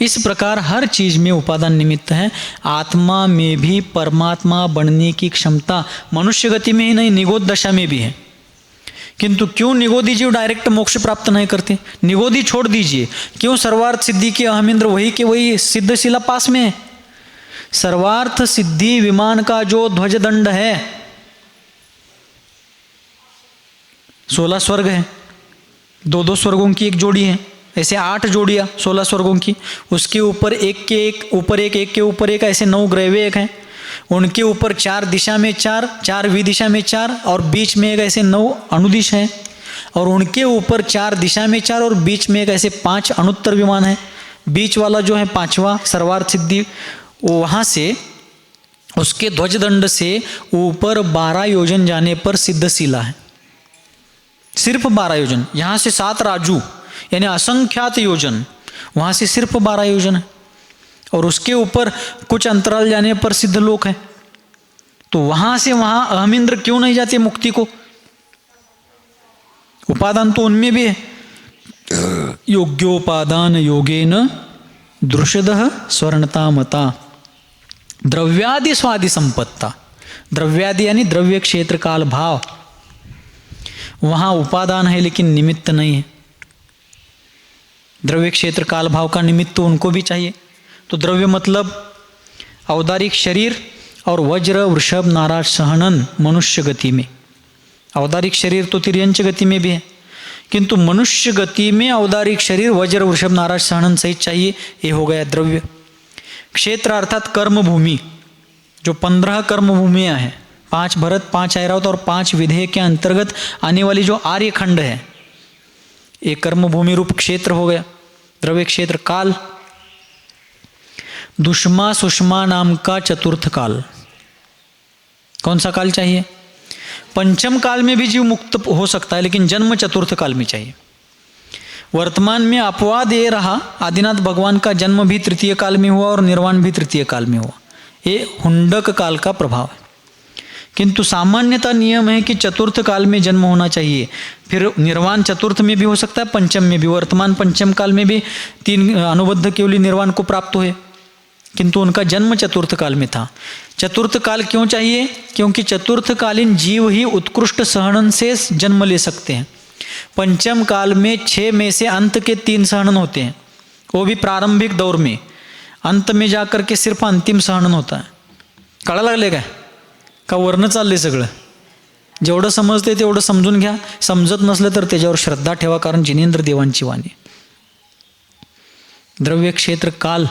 इस प्रकार हर चीज में उपादान निमित्त है. आत्मा में भी परमात्मा बनने की क्षमता मनुष्य गति में ही नहीं, निगोद दशा में भी है. किंतु क्यों निगोदी जीव डायरेक्ट मोक्ष प्राप्त नहीं करते? निगोदी छोड़ दीजिए, क्यों सर्वार्थ सिद्धि के अहमिंद्र वही के वही सिद्धशिला पास में है. सर्वार्थ सिद्धि विमान का जो ध्वजदंड है 16 स्वर्ग है, 2 स्वर्गों की एक जोड़ी है, ऐसे 8 जोड़ियाँ 16 स्वर्गों की. उसके ऊपर एक के एक ऊपर एक के ऊपर एक ऐसे 9 ग्रहवे एक हैं. उनके ऊपर 4 दिशा में 4 विदिशा में 4 और बीच में एक ऐसे 9 अनुदिश हैं. और उनके ऊपर 4 दिशा में 4 और बीच में एक ऐसे 5 अनुत्तर विमान हैं. बीच वाला जो है 5वां सर्वार्थ सिद्धि, वहाँ से उसके ध्वजदंड से ऊपर 12 योजन जाने पर सिद्धशिला है. सिर्फ 12 योजन, यहाँ से 7 राजू यानी असंख्यात योजन, वहाँ से सिर्फ 12 योजन है. और उसके ऊपर कुछ अंतराल जाने पर सिद्ध लोक है. तो वहाँ से वहाँ अहमिंद्र क्यों नहीं जाते मुक्ति को? उपादान तो उनमें भी है. योग्योपादान योगेन दृषदः स्वर्णता मता द्रव्यादि स्वादि संपत्ता. द्रव्यादि यानी द्रव्य क्षेत्र काल भाव, वहाँ उपादान है लेकिन निमित्त नहीं है. द्रव्य क्षेत्र काल भाव का निमित्त तो उनको भी चाहिए. तो द्रव्य मतलब औदारिक शरीर और वज्र वृषभ नाराज सहनन मनुष्य गति में. औदारिक शरीर तो तिर्यंच गति में भी है, किंतु मनुष्य गति में औदारिक शरीर वज्र वृषभ नाराज सहनन सहित चाहिए. ये हो गया द्रव्य. क्षेत्र अर्थात कर्मभूमि, जो 15 कर्मभूमियाँ हैं, 5 भरत 5 ऐरावत और 5 विधेय के अंतर्गत आने वाली जो आर्यखंड है, ये कर्मभूमि रूप क्षेत्र हो गया. द्रव्य क्षेत्र काल, दुष्मा सुषमा नाम का चतुर्थ काल. कौन सा काल चाहिए? पंचम काल में भी जीव मुक्त हो सकता है, लेकिन जन्म चतुर्थ काल में चाहिए. वर्तमान में अपवाद ये रहा, आदिनाथ भगवान का जन्म भी तृतीय काल में हुआ और निर्वाण भी तृतीय काल में हुआ. ये हुंडक काल का प्रभाव है. किंतु सामान्यतः नियम है कि चतुर्थ काल में जन्म होना चाहिए. फिर निर्वाण चतुर्थ में भी हो सकता है, पंचम में भी. वर्तमान पंचम काल में भी 3 अनुबद्ध केवली निर्वाण को प्राप्त हुए, किंतु उनका जन्म चतुर्थ काल में था. चतुर्थ काल क्यों चाहिए? क्योंकि चतुर्थकालीन जीव ही उत्कृष्ट सहनन से जन्म ले सकते हैं. पंचम काल में 6 में से अंत के 3 सहनन होते हैं, वो भी प्रारंभिक दौर में. अंत में जाकर के सिर्फ अंतिम सहनन होता है. कळा लागले काय का वर्ण चालले सगळं? जेवढं समजते तेवढं समजून घ्या. समजत नसलं तर त्याच्यावर श्रद्धा ठेवा, कारण जिनेंद्र देवांची वाणी. द्रव्य क्षेत्र काल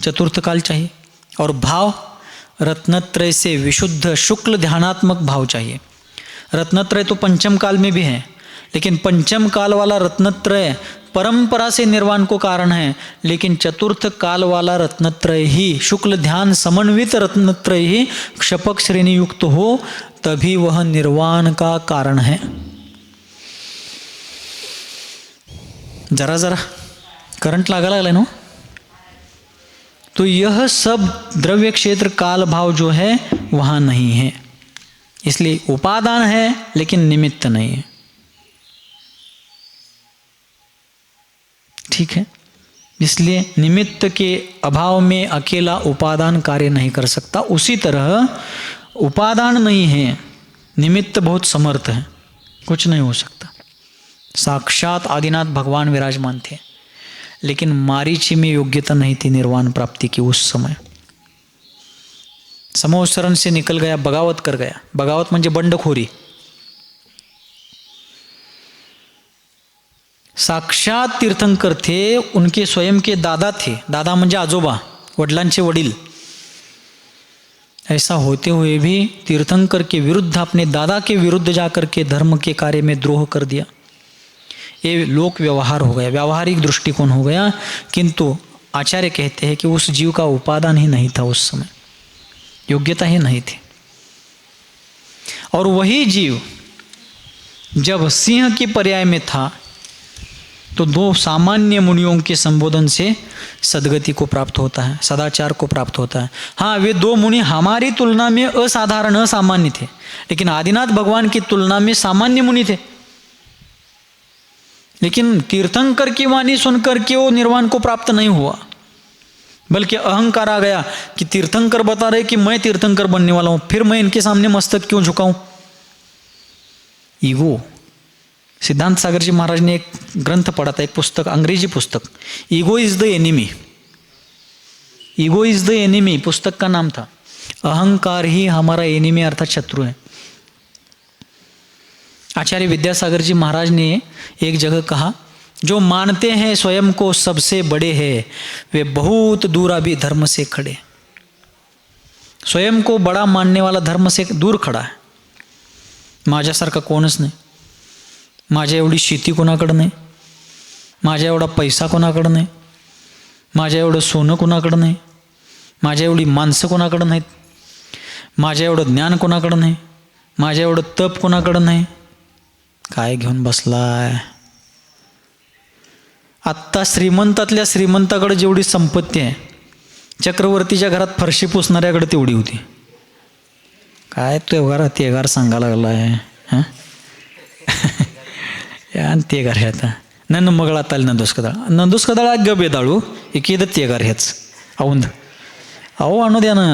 चतुर्थ काल चाहिए. और भाव रत्नत्रय से विशुद्ध शुक्ल ध्यानात्मक भाव चाहिए. रत्नत्रय तो पंचम काल में भी है, लेकिन पंचम काल वाला रत्नत्रय परंपरा से निर्वाण को कारण है, लेकिन चतुर्थ काल वाला रत्नत्रय ही शुक्ल ध्यान समन्वित रत्नत्रय ही क्षपक श्रेणी युक्त हो, तभी वह निर्वाण का कारण है. जरा जरा करंट लागा लागला ना. तो यह सब द्रव्य क्षेत्र काल भाव जो है वहाँ नहीं है. इसलिए उपादान है लेकिन निमित्त नहीं है. ठीक है. इसलिए निमित्त के अभाव में अकेला उपादान कार्य नहीं कर सकता. उसी तरह उपादान नहीं है, निमित्त बहुत समर्थ है, कुछ नहीं हो सकता. साक्षात आदिनाथ भगवान विराजमान थे, लेकिन मारीची में योग्यता नहीं थी निर्वाण प्राप्ति की. उस समय समोत्सरण से निकल गया, बगावत कर गया. बगावत म्हणजे बंडखोरी. साक्षात तीर्थंकर थे, उनके स्वयं के दादा थे. दादा म्हणजे आजोबा, वडिलांचे वडील. ऐसा होते हुए भी तीर्थंकर के विरुद्ध, अपने दादा के विरुद्ध जाकर के धर्म के कार्य में द्रोह कर दिया। ये लोक व्यवहार हो गया, व्यावहारिक दृष्टिकोण हो गया। किंतु आचार्य कहते हैं कि उस जीव का उपादान ही नहीं था, उस समय योग्यता ही नहीं थी। और वही जीव जब सिंह के पर्याय में था तो दो सामान्य मुनियों के संबोधन से सद्गति को प्राप्त होता है, सदाचार को प्राप्त होता है। हाँ, वे दो मुनि हमारी तुलना में असाधारण, असामान्य थे, लेकिन आदिनाथ भगवान की तुलना में सामान्य मुनि थे। लेकिन तीर्थंकर की वाणी सुनकर के वो निर्वाण को प्राप्त नहीं हुआ, बल्कि अहंकार आ गया कि तीर्थंकर बता रहे कि मैं तीर्थंकर बनने वाला हूं, फिर मैं इनके सामने मस्तक क्यों झुकाऊं। ईगो। सिद्धांत सागर जी महाराज ने एक ग्रंथ पढ़ा था, एक पुस्तक, अंग्रेजी पुस्तक, ego is the enemy. Ego is the enemy पुस्तक का नाम था। अहंकार ही हमारा एनिमी अर्थात शत्रु है। आचार्य विद्यासागर जी महाराज ने एक जगह कहा, जो मानते हैं स्वयं को सबसे बड़े हैं वे बहुत दूर अभी धर्म से खड़े। स्वयं को बड़ा मानने वाला धर्म से दूर खड़ा है। माझ्यासारखा कोणच नाही, माझ्या एवढी शेती कोणाकडं नाही, माझ्या एवढा पैसा कोणाकडं नाही, माझ्या एवढं सोनं कोणाकडं नाही, माझ्या एवढी माणसं कोणाकडं नाहीत, माझ्या एवढं ज्ञान कोणाकडं नाही, माझ्या एवढं तप कोणाकडं नाही। काय घेऊन बसलाय? आत्ता श्रीमंतातल्या श्रीमंताकडे जेवढी संपत्ती आहे, चक्रवर्तीच्या घरात फरशी पुसणाऱ्याकडे तेवढी होती। काय तेगार सांगायला लागलाय हां ಯಾನ್ ತೇಗಾರ ಹೇಳ್ತ ನನ್ನ ಮಗಳ ತಲ್ಲಿ ನಂದುಸ್ಕದಾಳ ಗಬೇದಾಳು ಈಕಿದ ತೇಗಾರ ಹೆಚ್ಚ ಅವಂದು ಅವು ಅನ್ನೋದೇನು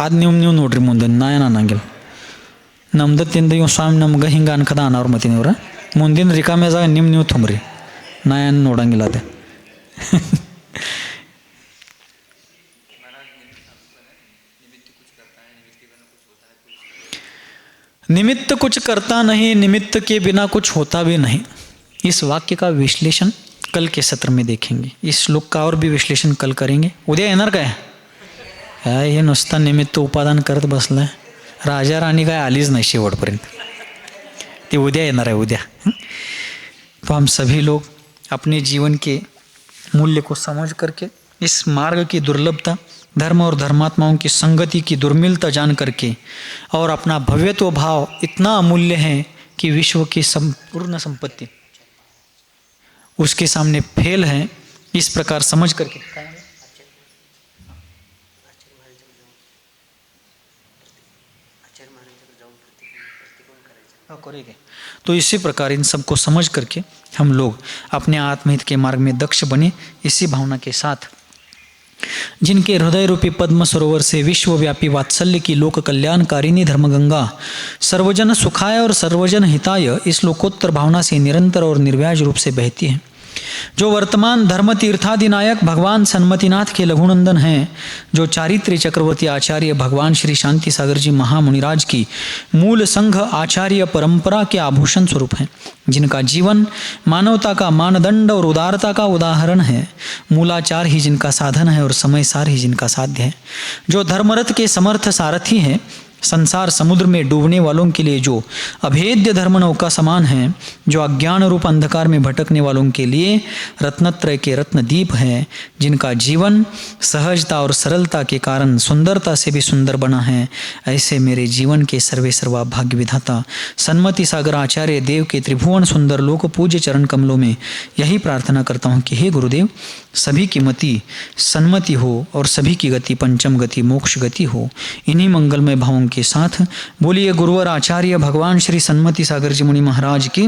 ಅದು ನೀವು ನೋಡ್ರಿ ಮುಂದೆ ನಾ ಏನು ಅನ್ನಂಗಿಲ್ಲ. ನಮ್ದು ತಿಂದು ಇವ್ ಸ್ವಾಮಿ ನಮ್ಗೆ ಹಿಂಗೆ ಅನ್ಕದ ಅನ್ನೋರು ಮತ್ತೀನಿ ಇವ್ರ ಮುಂದಿನ ರಿಕಾಮೆ ಜಾಗ ನೀವು ತುಂಬ್ರಿ, ನಾ ಏನು ನೋಡಂಗಿಲ್ಲ ಅದೇ. निमित्त कुछ करता नहीं, निमित्त के बिना कुछ होता भी नहीं। इस वाक्य का विश्लेषण कल के सत्र में देखेंगे। इस श्लोक का और भी विश्लेषण कल करेंगे। उद्या येणार काय? हे नुसता निमित्त उपादान करत बसलाय, राजा राणी काय आलीच नाही शेवटपर्यंत, ते उद्या येणार आहे उद्या। तो हम सभी लोग अपने जीवन के मूल्य को समझ करके इस मार्ग की दुर्लभता, धर्म और धर्मात्माओं की संगति की दुर्मिलता जान करके और अपना भव्यत्व भाव इतना अमूल्य है कि विश्व की संपूर्ण संपत्ति उसके सामने फेल है, इस प्रकार समझ करके करेंगे। तो इसी प्रकार इन सबको समझ करके हम लोग अपने आत्महित के मार्ग में दक्ष बने। इसी भावना के साथ जिनके हृदय रूपी पद्म सरोवर से विश्वव्यापी वात्सल्य की लोक कल्याणकारिणी धर्मगंगा सर्वजन सुखाय और सर्वजन हिताय इस लोकोत्तर भावना से निरंतर और निर्व्याज रूप से बहती है, जो वर्तमान धर्म तीर्थादिनायक भगवान सन्मतिनाथ के लघुनंदन हैं, जो चारित्र्य चक्रवर्ती आचार्य भगवान श्री शांति सागर जी महामुनिराज की मूल संघ आचार्य परंपरा के आभूषण स्वरूप हैं, जिनका जीवन मानवता का मानदंड और उदारता का उदाहरण है, मूलाचार ही जिनका साधन है और समय सार ही जिनका साध्य है, जो धर्मरथ के समर्थ सारथी हैं, संसार समुद्र में डूबने वालों के लिए जो अभेद्य धर्म नौका समान है, जो अज्ञान रूप अंधकार में भटकने वालों के लिए रत्नत्रय के रत्नदीप है, जिनका जीवन सहजता और सरलता के कारण सुंदरता से भी सुंदर बना है, ऐसे मेरे जीवन के सर्वे सर्वा भाग्य विधाता सन्मति सागर आचार्य देव के त्रिभुवन सुंदर लोक पूज्य चरण कमलों में यही प्रार्थना करता हूँ कि हे गुरुदेव, सभी की मति सन्मति हो और सभी की गति पंचम गति मोक्ष गति हो। इन्हीं मंगलमय भावों के साथ बोलिए गुरुवर आचार्य भगवान श्री सन्मति सागर जी मुनि महाराज की